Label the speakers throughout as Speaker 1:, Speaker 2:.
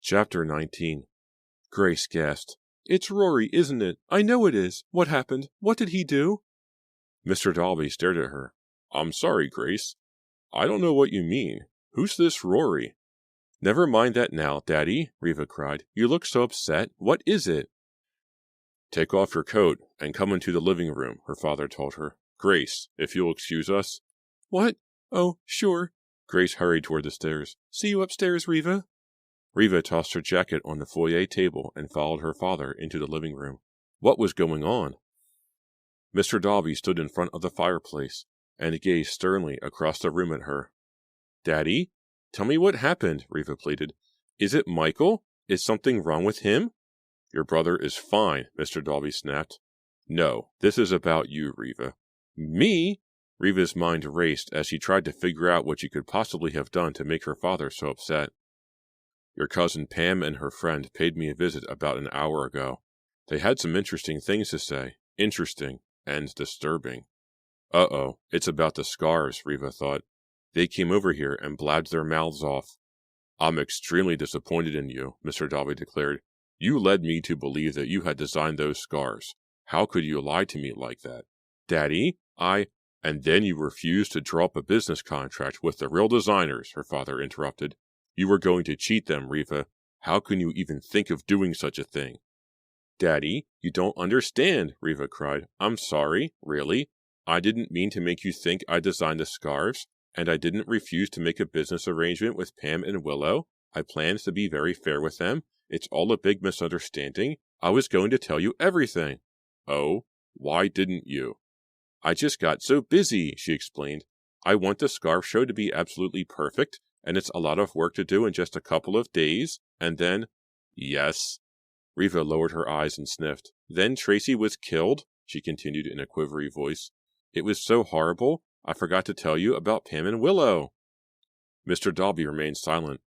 Speaker 1: Chapter 19. Grace gasped. "It's Rory, isn't it? I know it is. What happened? What did he do?" Mr. Dalby stared at her. "I'm sorry, Grace. I don't know what you mean. Who's this Rory?" "Never mind that now, Daddy," Reva cried. "You look so upset. What is it?" "Take off your coat and come into the living room," her father told her. "Grace, if you'll excuse us."
Speaker 2: "What? Oh, sure."
Speaker 1: Grace hurried toward the stairs.
Speaker 2: "See you upstairs, Reva."
Speaker 1: Reva tossed her jacket on the foyer table and followed her father into the living room. What was going on? Mr. Dalby stood in front of the fireplace and gazed sternly across the room at her. "Daddy, tell me what happened," Reva pleaded. "Is it Michael? Is something wrong with him?" "Your brother is fine," Mr. Dalby snapped. "No, this is about you, Reva." "Me?" Reva's mind raced as she tried to figure out what she could possibly have done to make her father so upset. "Your cousin Pam and her friend paid me a visit about an hour ago. They had some interesting things to say. Interesting and disturbing." Uh-oh, it's about the scarves, Reva thought. "They came over here and blabbed their mouths off." "I'm extremely disappointed in you," Mr. Dalby declared. "You led me to believe that you had designed those scarves. How could you lie to me like that?" "Daddy, And then you refused to draw up a business contract with the real designers," her father interrupted. "You were going to cheat them, Reva. How can you even think of doing such a thing?" "Daddy, you don't understand," Reva cried. "I'm sorry, really. I didn't mean to make you think I designed the scarves, and I didn't refuse to make a business arrangement with Pam and Willow. I planned to be very fair with them. It's all a big misunderstanding. I was going to tell you everything." "Oh, why didn't you?" "I just got so busy," she explained. "I want the scarf show to be absolutely perfect, and it's a lot of work to do in just a couple of days, and then—" "Yes?" Reva lowered her eyes and sniffed. "Then Tracy was killed," she continued in a quivery voice. "It was so horrible, I forgot to tell you about Pam and Willow." Mr. Dalby remained silent.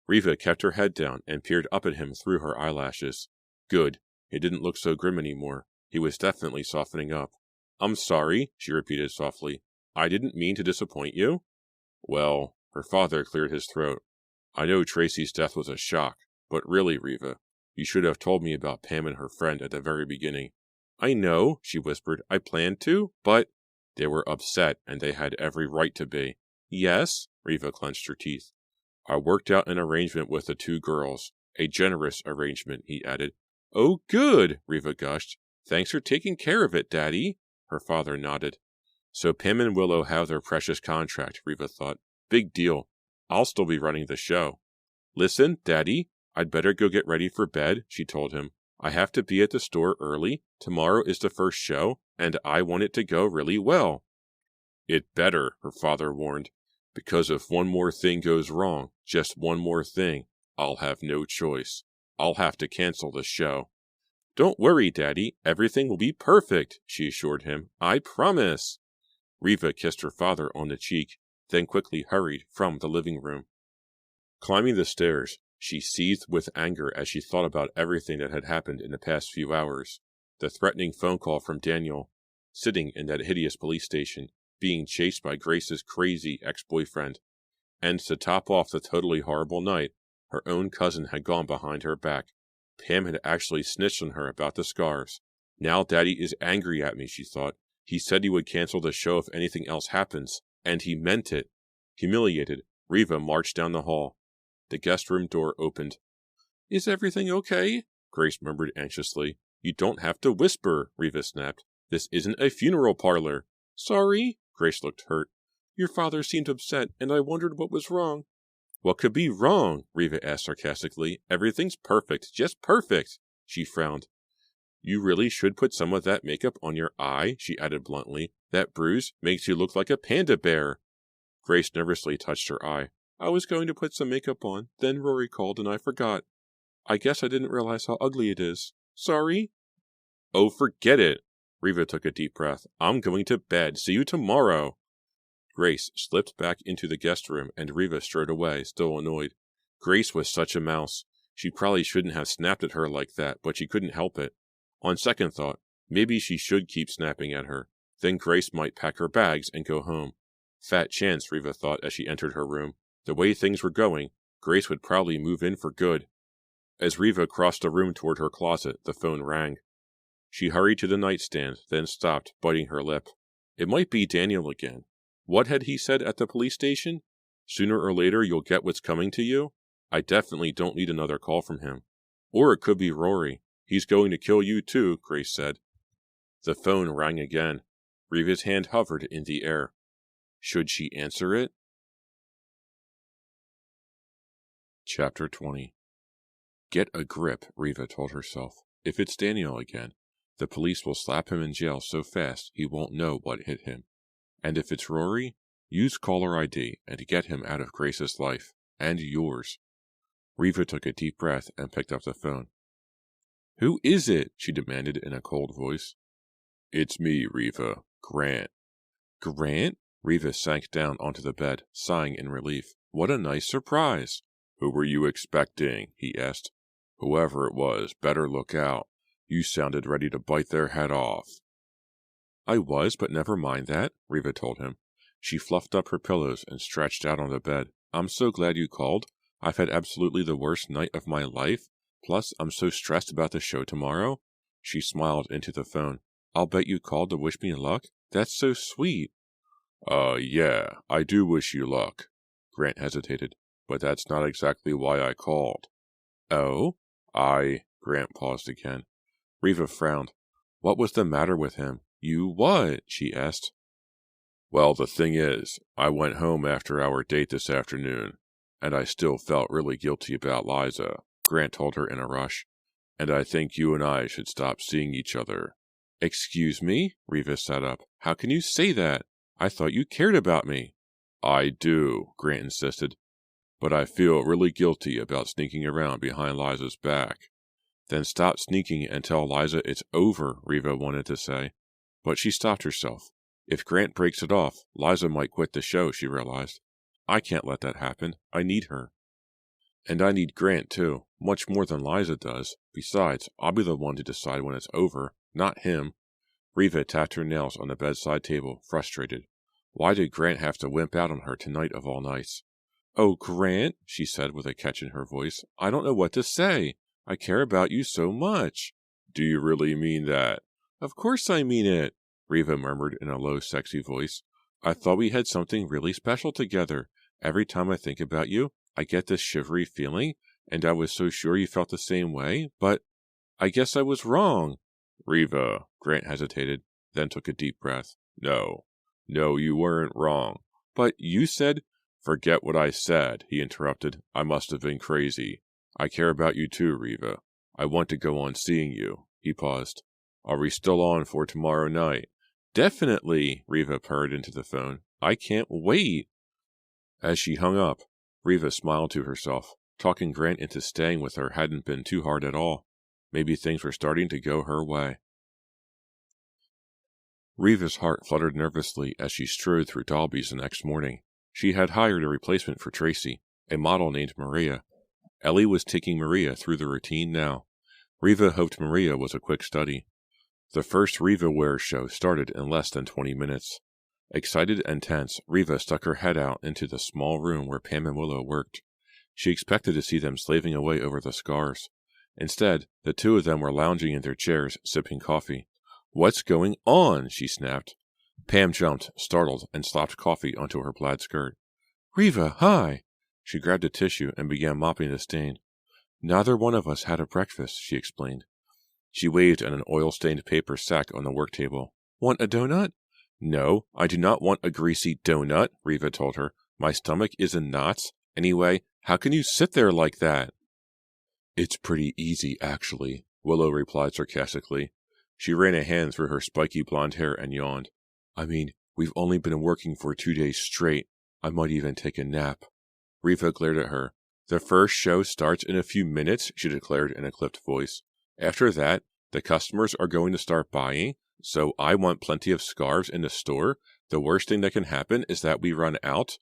Speaker 1: Reva kept her head down and peered up at him through her eyelashes. Good. He didn't look so grim anymore. He was definitely softening up. "I'm sorry," she repeated softly. "I didn't mean to disappoint you." "Well," her father cleared his throat. "I know Tracy's death was a shock, but really, Reva, you should have told me about Pam and her friend at the very beginning." "I know," she whispered. "I planned to, but—" "They were upset, and they had every right to be." "Yes?" Reva clenched her teeth. "I worked out an arrangement with the two girls. A generous arrangement," he added. "Oh, good!" Reva gushed. "Thanks for taking care of it, Daddy." Her father nodded. "So Pam and Willow have their precious contract," Reva thought. "Big deal. I'll still be running the show." "Listen, Daddy, I'd better go get ready for bed," she told him. "I have to be at the store early. Tomorrow is the first show, and I want it to go really well." "It better," her father warned, "because if one more thing goes wrong, just one more thing, I'll have no choice. I'll have to cancel the show." "Don't worry, Daddy. Everything will be perfect," she assured him. "I promise." Reva kissed her father on the cheek, then quickly hurried from the living room. Climbing the stairs, she seethed with anger as she thought about everything that had happened in the past few hours. The threatening phone call from Daniel, sitting in that hideous police station, being chased by Grace's crazy ex-boyfriend, and to top off the totally horrible night, her own cousin had gone behind her back. Pam had actually snitched on her about the scarves. "Now Daddy is angry at me," she thought. "He said he would cancel the show if anything else happens, and he meant it." Humiliated, Reva marched down the hall. The guest room door opened.
Speaker 2: "Is everything okay?"
Speaker 1: Grace murmured anxiously. "You don't have to whisper," Reva snapped. "This isn't a funeral parlor."
Speaker 2: "Sorry."
Speaker 1: Grace looked hurt.
Speaker 2: "Your father seemed upset, and I wondered what was wrong."
Speaker 1: "What could be wrong?" Reva asked sarcastically. "Everything's perfect, just perfect." She frowned. "You really should put some of that makeup on your eye," she added bluntly. "That bruise makes you look like a panda bear." Grace nervously touched her eye.
Speaker 2: "I was going to put some makeup on, then Rory called and I forgot. I guess I didn't realize how ugly it is. Sorry?"
Speaker 1: "Oh, forget it." Reva took a deep breath. "I'm going to bed. See you tomorrow." Grace slipped back into the guest room, and Reva strode away, still annoyed. Grace was such a mouse. She probably shouldn't have snapped at her like that, but she couldn't help it. On second thought, maybe she should keep snapping at her. Then Grace might pack her bags and go home. Fat chance, Reva thought as she entered her room. The way things were going, Grace would probably move in for good. As Riva crossed the room toward her closet, the phone rang. She hurried to the nightstand, then stopped, biting her lip. It might be Daniel again. What had he said at the police station? Sooner or later you'll get what's coming to you? I definitely don't need another call from him. Or it could be Rory. He's going to kill you too, Grace said. The phone rang again. Riva's hand hovered in the air. Should she answer it? Chapter 20. Get a grip, Riva told herself. If it's Daniel again, the police will slap him in jail so fast he won't know what hit him. And if it's Rory, use caller ID and get him out of Grace's life, and yours. Riva took a deep breath and picked up the phone. Who is it? She demanded in a cold voice. It's me, Riva. Grant. Grant? Riva sank down onto the bed, sighing in relief. What a nice surprise. Who were you expecting? He asked. Whoever it was, better look out. You sounded ready to bite their head off. I was, but never mind that, Riva told him. She fluffed up her pillows and stretched out on the bed. I'm so glad you called. I've had absolutely the worst night of my life. Plus, I'm so stressed about the show tomorrow. She smiled into the phone. I'll bet you called to wish me luck? That's so sweet. Yeah, I do wish you luck. Grant hesitated, but that's not exactly why I called. Oh? Grant paused again. Riva frowned. What was the matter with him? You what? She asked. Well, the thing is, I went home after our date this afternoon, and I still felt really guilty about Liza, Grant told her in a rush. And I think you and I should stop seeing each other. Excuse me? Riva sat up. How can you say that? I thought you cared about me. I do, Grant insisted. But I feel really guilty about sneaking around behind Liza's back. Then stop sneaking and tell Liza it's over, Riva wanted to say. But she stopped herself. If Grant breaks it off, Liza might quit the show, she realized. I can't let that happen. I need her. And I need Grant, too, much more than Liza does. Besides, I'll be the one to decide when it's over, not him. Riva tapped her nails on the bedside table, frustrated. Why did Grant have to wimp out on her tonight of all nights? Oh, Grant, she said with a catch in her voice, I don't know what to say. I care about you so much. Do you really mean that? Of course I mean it, Riva murmured in a low, sexy voice. I thought we had something really special together. Every time I think about you, I get this shivery feeling, and I was so sure you felt the same way, but I guess I was wrong. Riva, Grant hesitated, then took a deep breath. No, you weren't wrong. But you said... Forget what I said, he interrupted. I must have been crazy. I care about you too, Riva. I want to go on seeing you. He paused. Are we still on for tomorrow night? Definitely, Riva purred into the phone. I can't wait. As she hung up, Riva smiled to herself. Talking Grant into staying with her hadn't been too hard at all. Maybe things were starting to go her way. Riva's heart fluttered nervously as she strode through Dalby's the next morning. She had hired a replacement for Tracy, a model named Maria. Ellie was taking Maria through the routine now. Riva hoped Maria was a quick study. The first Riva Wear show started in less than 20 minutes. Excited and tense, Riva stuck her head out into the small room where Pam and Willow worked. She expected to see them slaving away over the scars. Instead, the two of them were lounging in their chairs, sipping coffee. What's going on? She snapped. Pam jumped, startled, and slopped coffee onto her plaid skirt. Riva, hi! She grabbed a tissue and began mopping the stain. Neither one of us had a breakfast, she explained. She waved at an oil-stained paper sack on the work table. Want a donut? No, I do not want a greasy donut, Riva told her. My stomach is in knots. Anyway, how can you sit there like that? It's pretty easy, actually, Willow replied sarcastically. She ran a hand through her spiky blonde hair and yawned. I mean, we've only been working for 2 days straight. I might even take a nap. Riva glared at her. The first show starts in a few minutes, she declared in a clipped voice. After that, the customers are going to start buying, so I want plenty of scarves in the store. The worst thing that can happen is that we run out.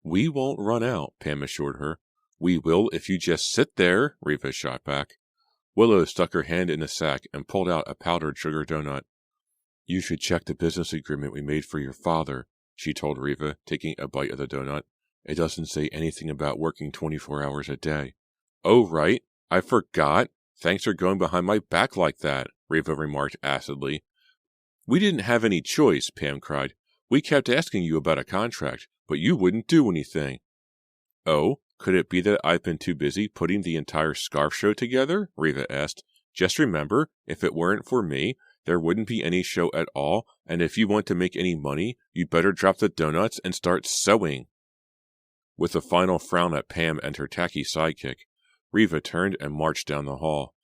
Speaker 1: We won't run out, Pam assured her. We will if you just sit there, Riva shot back. Willow stuck her hand in the sack and pulled out a powdered sugar donut. You should check the business agreement we made for your father, she told Riva, taking a bite of the donut. It doesn't say anything about working 24 hours a day. Oh, right. I forgot. Thanks for going behind my back like that, Riva remarked acidly. We didn't have any choice, Pam cried. We kept asking you about a contract, but you wouldn't do anything. Oh, could it be that I've been too busy putting the entire scarf show together? Riva asked. Just remember, if it weren't for me, there wouldn't be any show at all, and if you want to make any money, you'd better drop the donuts and start sewing. With a final frown at Pam and her tacky sidekick, Riva turned and marched down the hall.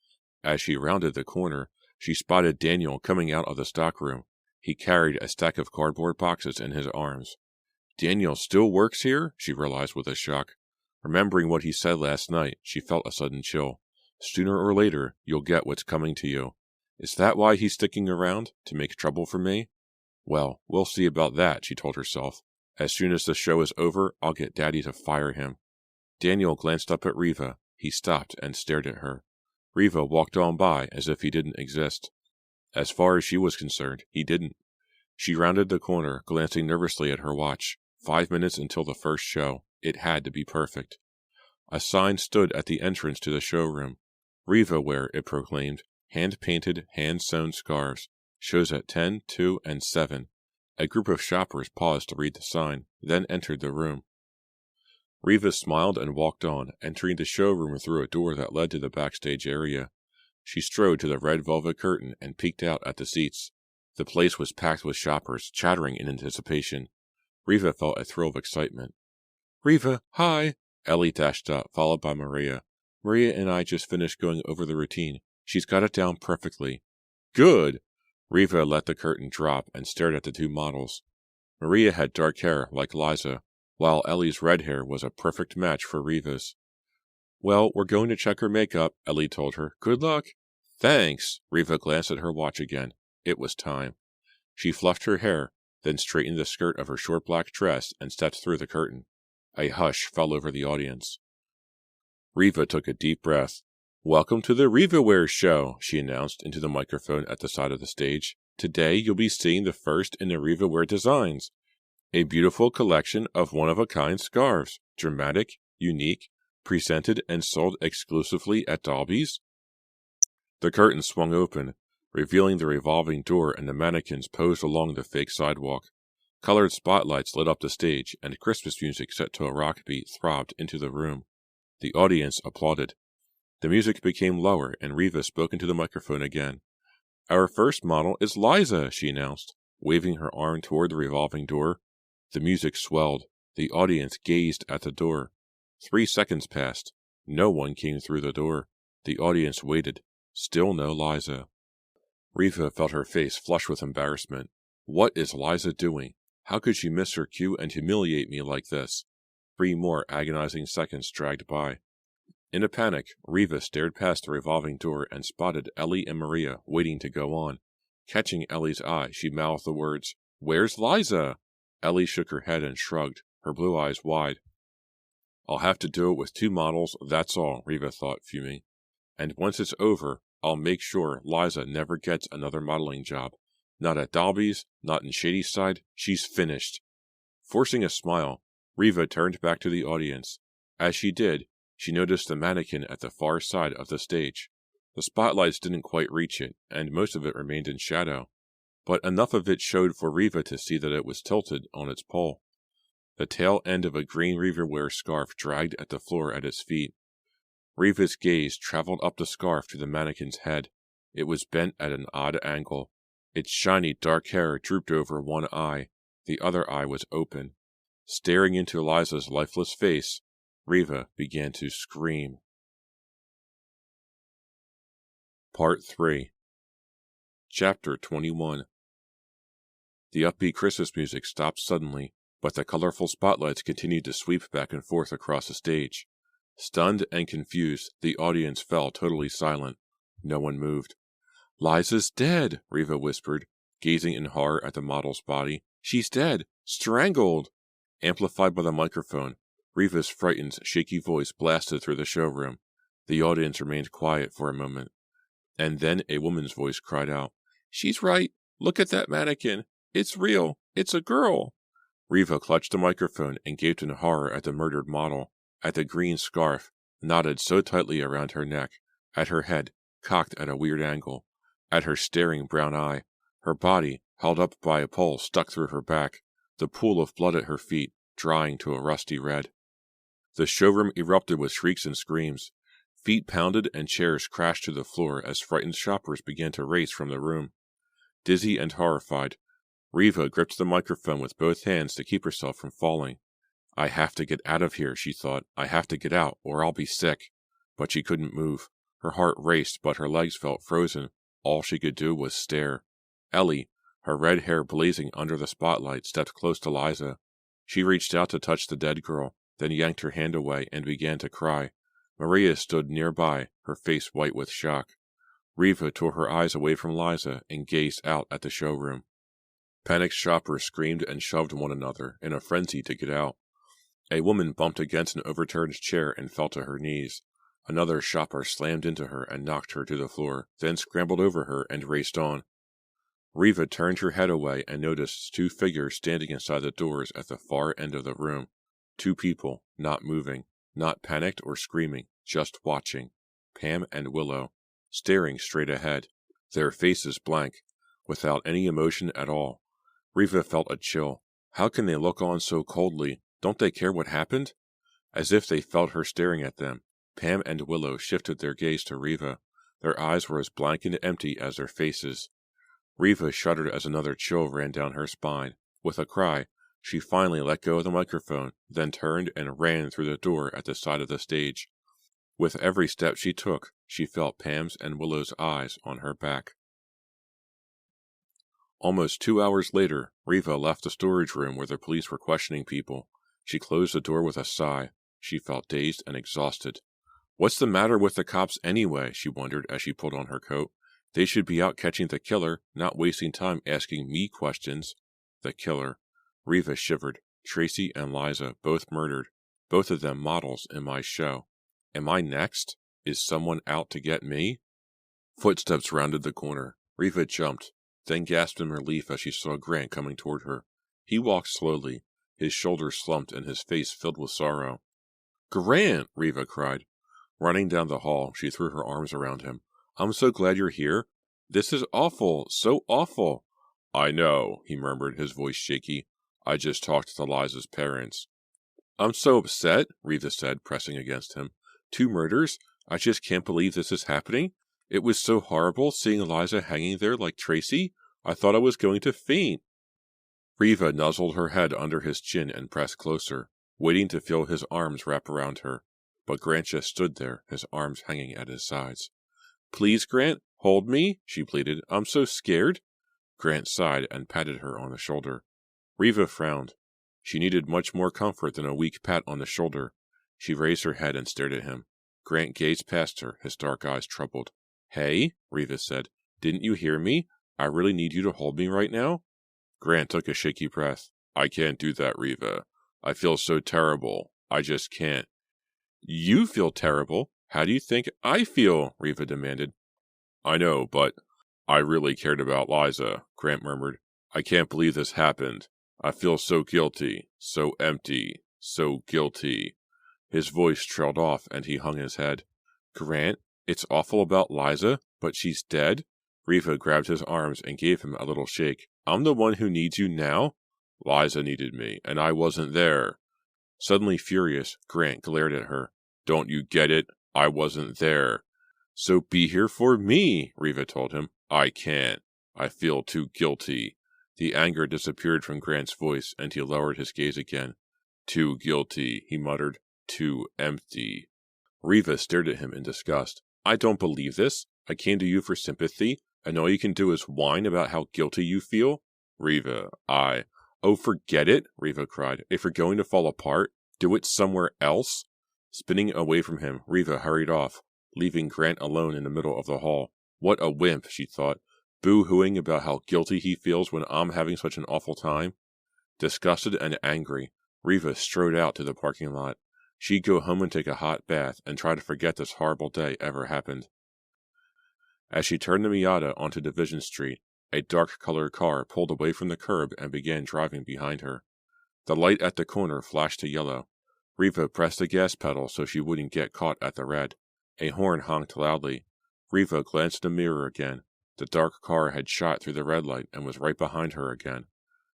Speaker 1: As she rounded the corner, she spotted Daniel coming out of the stockroom. He carried a stack of cardboard boxes in his arms. Daniel still works here? She realized with a shock. Remembering what he said last night, she felt a sudden chill. Sooner or later, you'll get what's coming to you. Is that why he's sticking around? To make trouble for me? Well, we'll see about that, she told herself. As soon as the show is over, I'll get Daddy to fire him. Daniel glanced up at Riva. He stopped and stared at her. Riva walked on by as if he didn't exist. As far as she was concerned, he didn't. She rounded the corner, glancing nervously at her watch. 5 minutes until the first show. It had to be perfect. A sign stood at the entrance to the showroom. Riva wear, it proclaimed. Hand-painted, hand-sewn scarves. Shows at 10, 2, and 7. A group of shoppers paused to read the sign, then entered the room. Riva smiled and walked on, entering the showroom through a door that led to the backstage area. She strode to the red velvet curtain and peeked out at the seats. The place was packed with shoppers, chattering in anticipation. Riva felt a thrill of excitement. Riva, hi! Ellie dashed up, followed by Maria. Maria and I just finished going over the routine. She's got it down perfectly. Good! Riva let the curtain drop and stared at the two models. Maria had dark hair like Liza, while Ellie's red hair was a perfect match for Riva's. Well, we're going to check her makeup, Ellie told her. Good luck. Thanks. Riva glanced at her watch again. It was time. She fluffed her hair, then straightened the skirt of her short black dress and stepped through the curtain. A hush fell over the audience. Riva took a deep breath. Welcome to the Riva Wear Show, she announced into the microphone at the side of the stage. Today you'll be seeing the first in the Riva Wear designs. A beautiful collection of one-of-a-kind scarves, dramatic, unique, presented and sold exclusively at Dalby's. The curtain swung open, revealing the revolving door and the mannequins posed along the fake sidewalk. Colored spotlights lit up the stage, and Christmas music set to a rock beat throbbed into the room. The audience applauded. The music became lower, and Riva spoke into the microphone again. Our first model is Liza, she announced, waving her arm toward the revolving door. The music swelled. The audience gazed at the door. 3 seconds passed. No one came through the door. The audience waited. Still no Liza. Riva felt her face flush with embarrassment. What is Liza doing? How could she miss her cue and humiliate me like this? 3 more agonizing seconds dragged by. In a panic, Riva stared past the revolving door and spotted Ellie and Maria waiting to go on. Catching Ellie's eye, she mouthed the words, Where's Liza? Ellie shook her head and shrugged, her blue eyes wide. I'll have to do it with 2 models, that's all, Riva thought, fuming. And once it's over, I'll make sure Liza never gets another modeling job. Not at Dalby's, not in Shadyside, she's finished. Forcing a smile, Riva turned back to the audience. As she did, she noticed the mannequin at the far side of the stage. The spotlights didn't quite reach it, and most of it remained in shadow, but enough of it showed for Riva to see that it was tilted on its pole. The tail end of a green Riva Wear scarf dragged at the floor at its feet. Riva's gaze traveled up the scarf to the mannequin's head. It was bent at an odd angle. Its shiny dark hair drooped over one eye. The other eye was open. Staring into Liza's lifeless face, Riva began to scream. Part 3. Chapter 21. The upbeat Christmas music stopped suddenly, but the colorful spotlights continued to sweep back and forth across the stage. Stunned and confused, the audience fell totally silent. No one moved. Liza's dead, Riva whispered, gazing in horror at the model's body. She's dead! Strangled! Amplified by the microphone, Riva's frightened, shaky voice blasted through the showroom. The audience remained quiet for a moment. And then a woman's voice cried out, She's right! Look at that mannequin! It's real! It's a girl! Riva clutched the microphone and gaped in horror at the murdered model, at the green scarf, knotted so tightly around her neck, at her head, cocked at a weird angle, at her staring brown eye, her body held up by a pole stuck through her back, the pool of blood at her feet drying to a rusty red. The showroom erupted with shrieks and screams. Feet pounded and chairs crashed to the floor as frightened shoppers began to race from the room. Dizzy and horrified, Riva gripped the microphone with both hands to keep herself from falling. I have to get out of here, she thought. I have to get out, or I'll be sick. But she couldn't move. Her heart raced, but her legs felt frozen. All she could do was stare. Ellie, her red hair blazing under the spotlight, stepped close to Liza. She reached out to touch the dead girl, then yanked her hand away and began to cry. Maria stood nearby, her face white with shock. Riva tore her eyes away from Liza and gazed out at the showroom. Panicked shoppers screamed and shoved one another in a frenzy to get out. A woman bumped against an overturned chair and fell to her knees. Another shopper slammed into her and knocked her to the floor, then scrambled over her and raced on. Riva turned her head away and noticed two figures standing inside the doors at the far end of the room. Two people, not moving, not panicked or screaming, just watching. Pam and Willow, staring straight ahead, their faces blank, without any emotion at all. Riva felt a chill. How can they look on so coldly? Don't they care what happened? As if they felt her staring at them, Pam and Willow shifted their gaze to Riva. Their eyes were as blank and empty as their faces. Riva shuddered as another chill ran down her spine. With a cry, she finally let go of the microphone, then turned and ran through the door at the side of the stage. With every step she took, she felt Pam's and Willow's eyes on her back. Almost 2 hours later, Riva left the storage room where the police were questioning people. She closed the door with a sigh. She felt dazed and exhausted. What's the matter with the cops anyway? She wondered as she pulled on her coat. They should be out catching the killer, not wasting time asking me questions. The killer. Riva shivered. Tracy and Liza, both murdered. Both of them models in my show. Am I next? Is someone out to get me? Footsteps rounded the corner. Riva jumped, then gasped in relief as she saw Grant coming toward her. He walked slowly, his shoulders slumped and his face filled with sorrow. Grant! Riva cried. Running down the hall, she threw her arms around him. I'm so glad you're here. This is awful, so awful. I know, he murmured, his voice shaky. I just talked to Liza's parents. I'm so upset, Riva said, pressing against him. 2 murders? I just can't believe this is happening. It was so horrible seeing Liza hanging there like Tracy. I thought I was going to faint. Riva nuzzled her head under his chin and pressed closer, waiting to feel his arms wrap around her. But Grant just stood there, his arms hanging at his sides. Please, Grant, hold me, she pleaded. I'm so scared. Grant sighed and patted her on the shoulder. Riva frowned. She needed much more comfort than a weak pat on the shoulder. She raised her head and stared at him. Grant gazed past her, his dark eyes troubled. Hey, Riva said, didn't you hear me? I really need you to hold me right now. Grant took a shaky breath. I can't do that, Riva. I feel so terrible. I just can't. You feel terrible? How do you think I feel? Riva demanded. I know, but I really cared about Liza, Grant murmured. I can't believe this happened. I feel so guilty, so empty, so guilty. His voice trailed off and he hung his head. Grant, it's awful about Liza, but she's dead? Riva grabbed his arms and gave him a little shake. I'm the one who needs you now? Liza needed me, and I wasn't there. Suddenly furious, Grant glared at her. Don't you get it? I wasn't there. So be here for me, Riva told him. I can't. I feel too guilty. The anger disappeared from Grant's voice, and he lowered his gaze again. Too guilty, he muttered. Too empty. Riva stared at him in disgust. I don't believe this. I came to you for sympathy, and all you can do is whine about how guilty you feel? Riva, Oh, forget it, Riva cried. If you're going to fall apart, do it somewhere else. Spinning away from him, Riva hurried off, leaving Grant alone in the middle of the hall. What a wimp, she thought, boo-hooing about how guilty he feels when I'm having such an awful time. Disgusted and angry, Riva strode out to the parking lot. She'd go home and take a hot bath and try to forget this horrible day ever happened. As she turned the Miata onto Division Street, a dark-colored car pulled away from the curb and began driving behind her. The light at the corner flashed to yellow. Riva pressed the gas pedal so she wouldn't get caught at the red. A horn honked loudly. Riva glanced in the mirror again. The dark car had shot through the red light and was right behind her again.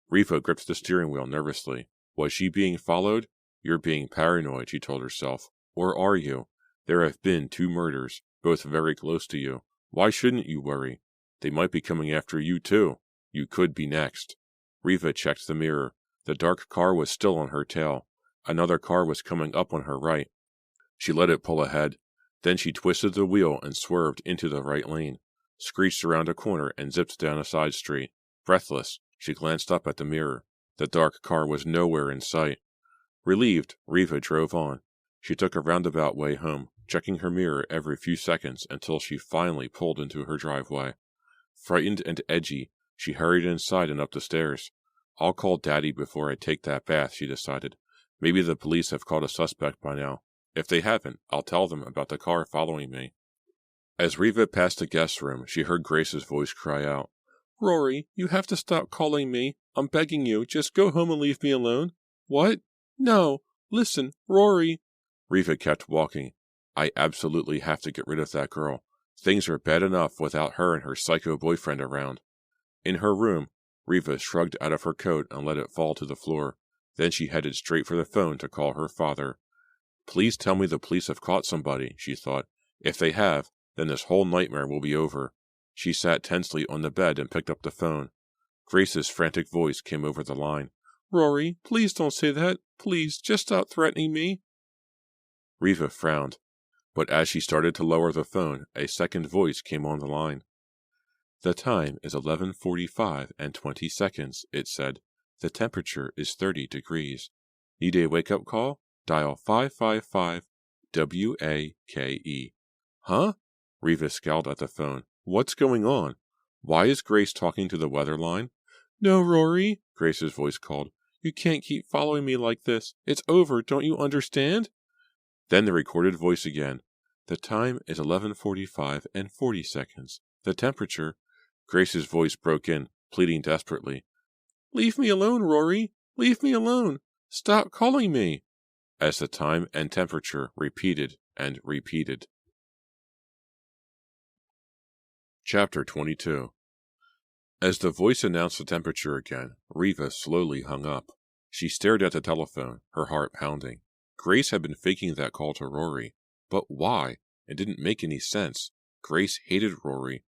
Speaker 1: Riva gripped the steering wheel nervously. Was she being followed? You're being paranoid, she told herself. Or are you? There have been 2 murders, both very close to you. Why shouldn't you worry? They might be coming after you, too. You could be next. Riva checked the mirror. The dark car was still on her tail. Another car was coming up on her right. She let it pull ahead. Then she twisted the wheel and swerved into the right lane, screeched around a corner and zipped down a side street. Breathless, she glanced up at the mirror. The dark car was nowhere in sight. Relieved, Riva drove on. She took a roundabout way home, checking her mirror every few seconds until she finally pulled into her driveway. Frightened and edgy, she hurried inside and up the stairs. I'll call Daddy before I take that bath, she decided. Maybe the police have caught a suspect by now. If they haven't, I'll tell them about the car following me. As Riva passed the guest room, she heard Grace's voice cry out, Rory, you have to stop calling me. I'm begging you, just go home and leave me alone. What? No. Listen, Rory. Riva kept walking. I absolutely have to get rid of that girl. Things are bad enough without her and her psycho boyfriend around. In her room, Riva shrugged out of her coat and let it fall to the floor. Then she headed straight for the phone to call her father. Please tell me the police have caught somebody, she thought. If they have, then this whole nightmare will be over. She sat tensely on the bed and picked up the phone. Grace's frantic voice came over the line. Rory, please don't say that. Please, just stop threatening me. Riva frowned, but as she started to lower the phone, a second voice came on the line. The time is 11:45 and 20 seconds, it said. The temperature is 30 degrees. Need a wake-up call? Dial 555 WAKE. Huh? Riva scowled at the phone. What's going on? Why is Grace talking to the weather line? No, Rory, Grace's voice called. You can't keep following me like this. It's over, don't you understand? Then the recorded voice again. The time is 11:45 and 40 seconds. The temperature... Grace's voice broke in, pleading desperately. Leave me alone, Rory. Leave me alone. Stop calling me. As the time and temperature repeated and repeated. Chapter 22. As the voice announced the temperature again, Riva slowly hung up. She stared at the telephone, her heart pounding. Grace had been faking that call to Rory. But why? It didn't make any sense. Grace hated Rory.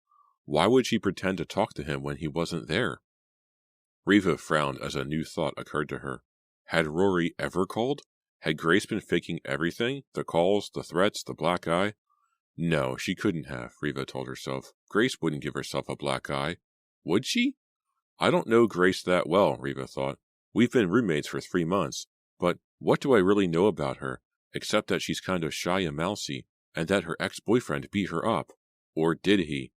Speaker 1: Why would she pretend to talk to him when he wasn't there? Riva frowned as a new thought occurred to her. Had Rory ever called? Had Grace been faking everything? The calls, the threats, the black eye? No, she couldn't have, Riva told herself. Grace wouldn't give herself a black eye. Would she? I don't know Grace that well, Riva thought. We've been roommates for 3 months, but what do I really know about her, except that she's kind of shy and mousy, and that her ex-boyfriend beat her up? Or did he?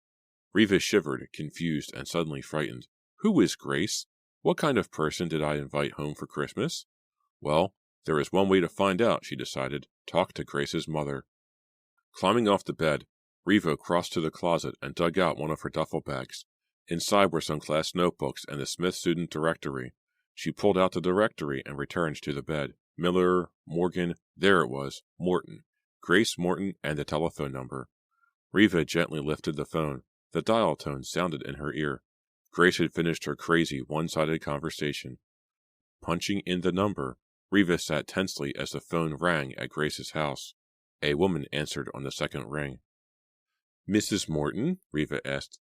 Speaker 1: Riva shivered, confused and suddenly frightened. Who is Grace? What kind of person did I invite home for Christmas? Well, there is one way to find out, she decided. Talk to Grace's mother. Climbing off the bed, Riva crossed to the closet and dug out one of her duffel bags. Inside were some class notebooks and the Smith student directory. She pulled out the directory and returned to the bed. Miller, Morgan, there it was, Morton. Grace Morton and the telephone number. Riva gently lifted the phone. The dial tone sounded in her ear. Grace had finished her crazy, one-sided conversation. Punching in the number, Riva sat tensely as the phone rang at Grace's house. A woman answered on the second ring. Mrs. Morton? Riva asked.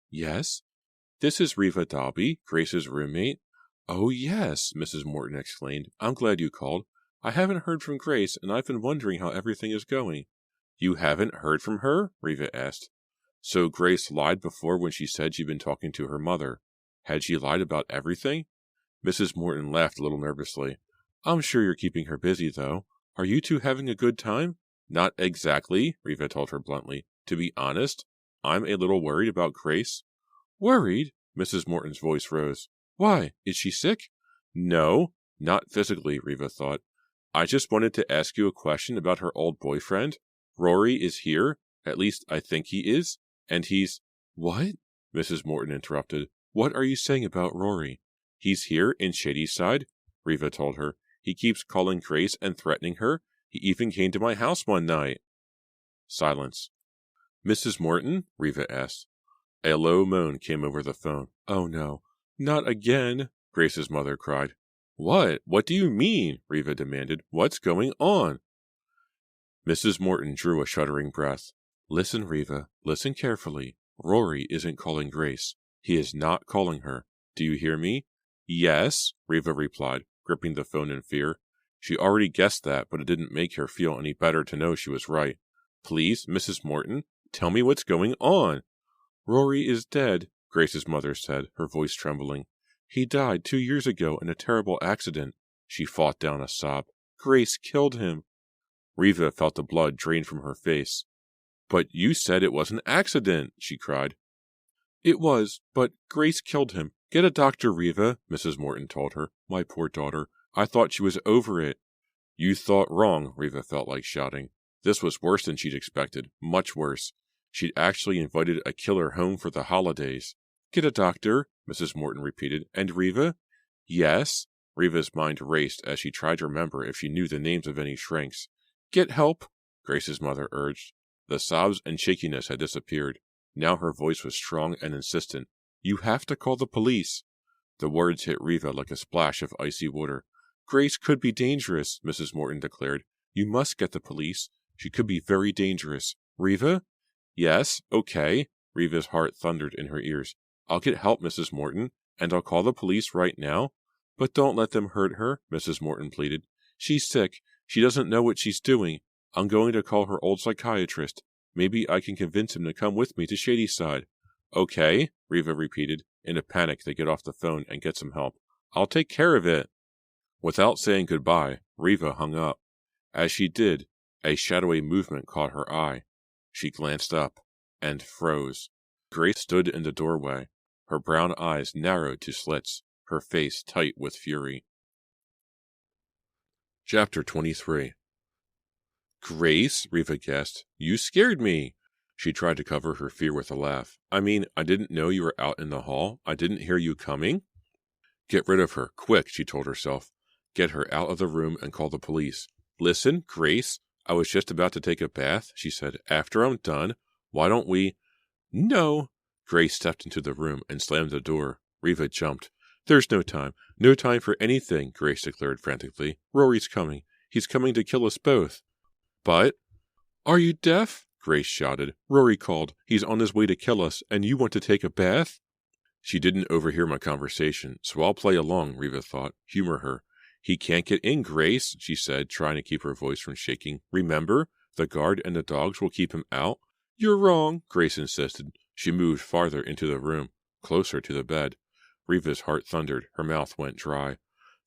Speaker 1: Yes? This is Riva Dalby, Grace's roommate. Oh, yes, Mrs. Morton exclaimed. I'm glad you called. I haven't heard from Grace, and I've been wondering how everything is going. You haven't heard from her? Riva asked. So Grace lied before when she said she'd been talking to her mother. Had she lied about everything? Mrs. Morton laughed a little nervously. I'm sure you're keeping her busy, though. Are you two having a good time? Not exactly, Riva told her bluntly. To be honest, I'm a little worried about Grace. Worried? Mrs. Morton's voice rose. Why? Is she sick? No, not physically, Riva thought. I just wanted to ask you a question about her old boyfriend. Rory is here. At least I think he is. And he's... What? Mrs. Morton interrupted. What are you saying about Rory? He's here in Shadyside, Riva told her. He keeps calling Grace and threatening her. He even came to my house one night." Silence. "Mrs. Morton?" Reva asked. A low moan came over the phone. "Oh no, not again," Grace's mother cried. "What? What do you mean?" Reva demanded. "What's going on?" Mrs. Morton drew a shuddering breath. "Listen, Reva. Listen carefully. Rory isn't calling Grace. He is not calling her. Do you hear me?" "Yes," Reva replied, gripping the phone in fear. She already guessed that, but it didn't make her feel any better to know she was right. "Please, Mrs. Morton, tell me what's going on." "Rory is dead," Grace's mother said, her voice trembling. "He died 2 years ago in a terrible accident." She fought down a sob. "Grace killed him." Reva felt the blood drain from her face. "But you said it was an accident," she cried. "It was, but Grace killed him. Get a doctor, Reva," Mrs. Morton told her. "My poor daughter. I thought she was over it." "You thought wrong," Reva felt like shouting. This was worse than she'd expected, much worse. She'd actually invited a killer home for the holidays. "Get a doctor," Mrs. Morton repeated. "And Reva?" "Yes." Reva's mind raced as she tried to remember if she knew the names of any shrinks. "Get help," Grace's mother urged. The sobs and shakiness had disappeared. Now her voice was strong and insistent. "You have to call the police." The words hit Reva like a splash of icy water. "Grace could be dangerous," Mrs. Morton declared. "You must get the police. She could be very dangerous. Reva?" "Yes, okay." Reva's heart thundered in her ears. "I'll get help, Mrs. Morton, and I'll call the police right now." "But don't let them hurt her," Mrs. Morton pleaded. "She's sick. She doesn't know what she's doing. I'm going to call her old psychiatrist. Maybe I can convince him to come with me to Shadyside." "Okay," Reva repeated, in a panic to get off the phone and get some help. "I'll take care of it." Without saying goodbye, Reva hung up. As she did, a shadowy movement caught her eye. She glanced up and froze. Grace stood in the doorway, her brown eyes narrowed to slits, her face tight with fury. Chapter 23. "Grace," Reva gasped, "you scared me." She tried to cover her fear with a laugh. "I mean, I didn't know you were out in the hall. I didn't hear you coming." Get rid of her, quick, she told herself. Get her out of the room and call the police. "Listen, Grace, I was just about to take a bath," she said. "After I'm done, why don't we—" "No." Grace stepped into the room and slammed the door. Reva jumped. "There's no time. No time for anything," Grace declared frantically. "Rory's coming. He's coming to kill us both." "But—" "Are you deaf?" Grace shouted. "Rory called. He's on his way to kill us, and you want to take a bath?" She didn't overhear my conversation, so I'll play along, Reva thought. Humor her. "He can't get in, Grace," she said, trying to keep her voice from shaking. "Remember, the guard and the dogs will keep him out." "You're wrong," Grace insisted. She moved farther into the room, closer to the bed. Reva's heart thundered. Her mouth went dry.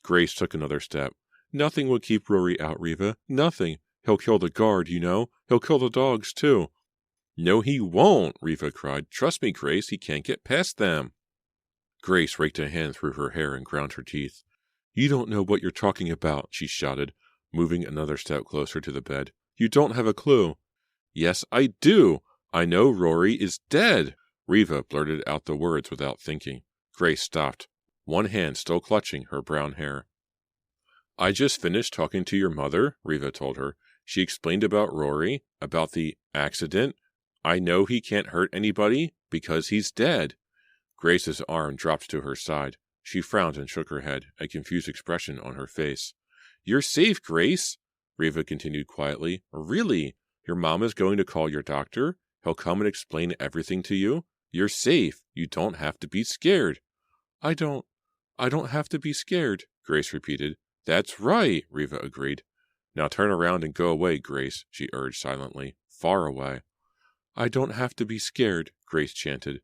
Speaker 1: Grace took another step. "Nothing will keep Rory out, Reva. Nothing. He'll kill the guard, you know. He'll kill the dogs, too." "No, he won't," Reva cried. "Trust me, Grace, he can't get past them." Grace raked a hand through her hair and ground her teeth. "You don't know what you're talking about," she shouted, moving another step closer to the bed. "You don't have a clue." "Yes, I do. I know Rory is dead." Reva blurted out the words without thinking. Grace stopped, one hand still clutching her brown hair. "I just finished talking to your mother," Reva told her. "She explained about Rory, about the accident. I know he can't hurt anybody because he's dead." Grace's arm dropped to her side. She frowned and shook her head, a confused expression on her face. "You're safe, Grace," Reva continued quietly. "Really? Your mom is going to call your doctor? He'll come and explain everything to you? You're safe. You don't have to be scared." I don't have to be scared," Grace repeated. "That's right," Reva agreed. "Now turn around and go away, Grace," she urged silently. "Far away." "I don't have to be scared," Grace chanted.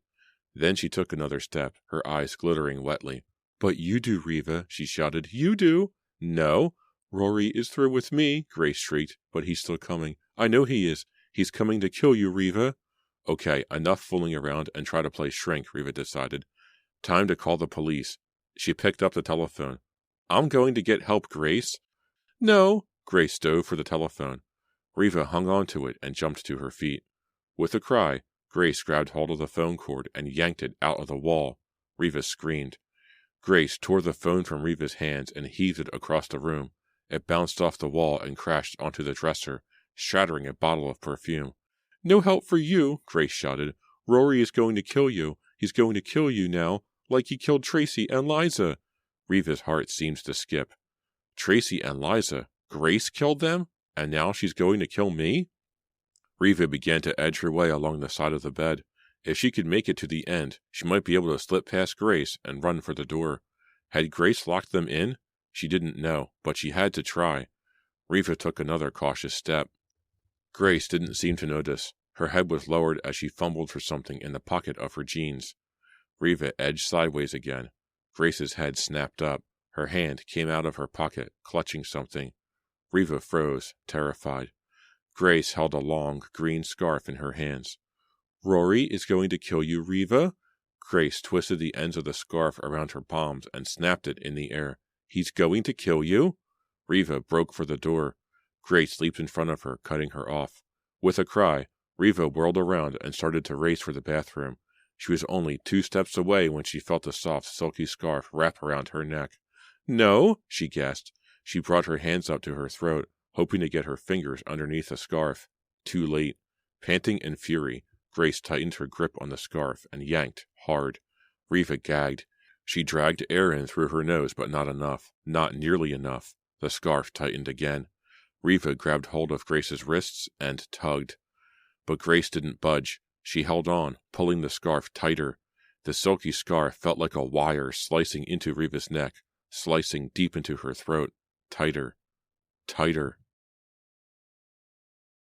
Speaker 1: Then she took another step, her eyes glittering wetly. "But you do, Reva," she shouted. "You do." "No." "Rory is through with me," Grace shrieked, "but he's still coming. I know he is. He's coming to kill you, Reva." "Okay, enough fooling around and try to play shrink," Reva decided. "Time to call the police." She picked up the telephone. "I'm going to get help, Grace." "No." Grace dove for the telephone. Reva hung on to it and jumped to her feet. With a cry, Grace grabbed hold of the phone cord and yanked it out of the wall. Reva screamed. Grace tore the phone from Reva's hands and heaved it across the room. It bounced off the wall and crashed onto the dresser, shattering a bottle of perfume. "No help for you," Grace shouted. "Rory is going to kill you. He's going to kill you now, like he killed Tracy and Liza." Reva's heart seemed to skip. Tracy and Liza? Grace killed them? And now she's going to kill me? Reva began to edge her way along the side of the bed. If she could make it to the end, she might be able to slip past Grace and run for the door. Had Grace locked them in? She didn't know, but she had to try. Reva took another cautious step. Grace didn't seem to notice. Her head was lowered as she fumbled for something in the pocket of her jeans. Reva edged sideways again. Grace's head snapped up. Her hand came out of her pocket, clutching something. Reva froze, terrified. Grace held a long, green scarf in her hands. "Rory is going to kill you, Reva?" Grace twisted the ends of the scarf around her palms and snapped it in the air. "He's going to kill you?" Reva broke for the door. Grace leaped in front of her, cutting her off. With a cry, Reva whirled around and started to race for the bathroom. She was only 2 steps away when she felt the soft, silky scarf wrap around her neck. "No!" she gasped. She brought her hands up to her throat, hoping to get her fingers underneath the scarf. Too late. Panting in fury, Grace tightened her grip on the scarf and yanked hard. Reva gagged. She dragged air in through her nose, but not enough. Not nearly enough. The scarf tightened again. Reva grabbed hold of Grace's wrists and tugged. But Grace didn't budge. She held on, pulling the scarf tighter. The silky scarf felt like a wire slicing into Reva's neck, slicing deep into her throat. Tighter. Tighter.